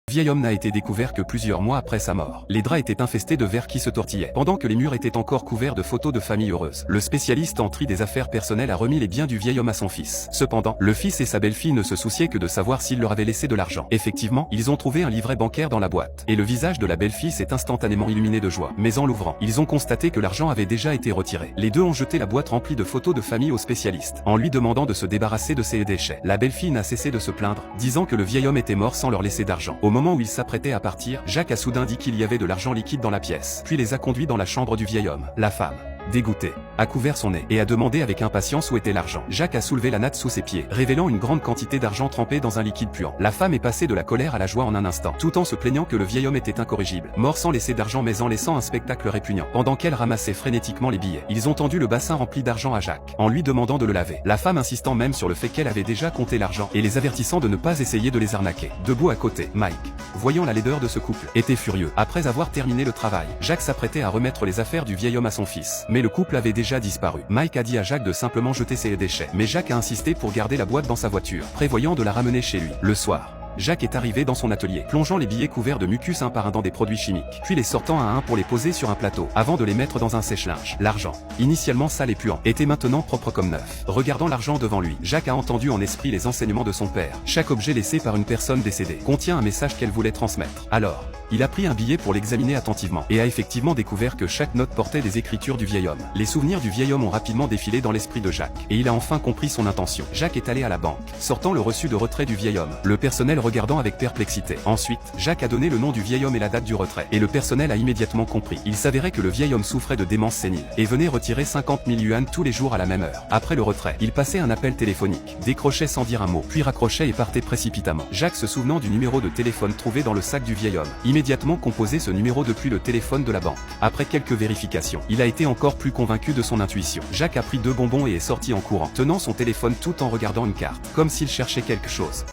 Le vieil homme n'a été découvert que plusieurs mois après sa mort. Les draps étaient infestés de vers qui se tortillaient. Pendant que les murs étaient encore couverts de photos de familles heureuses, le spécialiste en tri des affaires personnelles a remis les biens du vieil homme à son fils. Cependant, le fils et sa belle-fille ne se souciaient que de savoir s'il leur avait laissé de l'argent. Effectivement, ils ont trouvé un livret bancaire dans la boîte. Et le visage de la belle-fille s'est instantanément illuminé de joie. Mais en l'ouvrant, ils ont constaté que l'argent avait déjà été retiré. Les deux ont jeté la boîte remplie de photos de famille au spécialiste, en lui demandant de se débarrasser de ses déchets. La belle-fille n'a cessé de se plaindre, disant que le vieil homme était mort sans leur laisser d'argent. Au moment où il s'apprêtait à partir, Jacques a soudain dit qu'il y avait de l'argent liquide dans la pièce, puis les a conduits dans la chambre du vieil homme. La femme, dégoûtée, a couvert son nez et a demandé avec impatience où était l'argent. Jacques a soulevé la natte sous ses pieds, révélant une grande quantité d'argent trempé dans un liquide puant. La femme est passée de la colère à la joie en un instant, tout en se plaignant que le vieil homme était incorrigible, mort sans laisser d'argent mais en laissant un spectacle répugnant. Pendant qu'elle ramassait frénétiquement les billets, ils ont tendu le bassin rempli d'argent à Jacques, en lui demandant de le laver. La femme insistant même sur le fait qu'elle avait déjà compté l'argent et les avertissant de ne pas essayer de les arnaquer. Debout à côté, Mike, voyant la laideur de ce couple, était furieux. Après avoir terminé le travail, Jacques s'apprêtait à remettre les affaires du vieil homme à son fils, mais le couple avait déjà disparu. Mike a dit à Jacques de simplement jeter ses déchets, mais Jacques a insisté pour garder la boîte dans sa voiture, prévoyant de la ramener chez lui. Le soir, Jacques est arrivé dans son atelier, plongeant les billets couverts de mucus un par un dans des produits chimiques, puis les sortant un à un pour les poser sur un plateau, avant de les mettre dans un sèche-linge. L'argent, initialement sale et puant, était maintenant propre comme neuf. Regardant l'argent devant lui, Jacques a entendu en esprit les enseignements de son père. Chaque objet laissé par une personne décédée contient un message qu'elle voulait transmettre. Alors, il a pris un billet pour l'examiner attentivement, et a effectivement découvert que chaque note portait des écritures du vieil homme. Les souvenirs du vieil homme ont rapidement défilé dans l'esprit de Jacques, et il a enfin compris son intention. Jacques est allé à la banque, sortant le reçu de retrait du vieil homme, le personnel regardant avec perplexité. Ensuite, Jacques a donné le nom du vieil homme et la date du retrait, et le personnel a immédiatement compris. Il s'avérait que le vieil homme souffrait de démence sénile, et venait retirer 50 000 yuan tous les jours à la même heure. Après le retrait, il passait un appel téléphonique, décrochait sans dire un mot, puis raccrochait et partait précipitamment. Jacques se souvenant du numéro de téléphone trouvé dans le sac du vieil homme, immédiatement composait ce numéro depuis le téléphone de la banque. Après quelques vérifications, il a été encore plus convaincu de son intuition. Jacques a pris 2 bonbons et est sorti en courant, tenant son téléphone tout en regardant une carte, comme s'il cherchait quelque chose.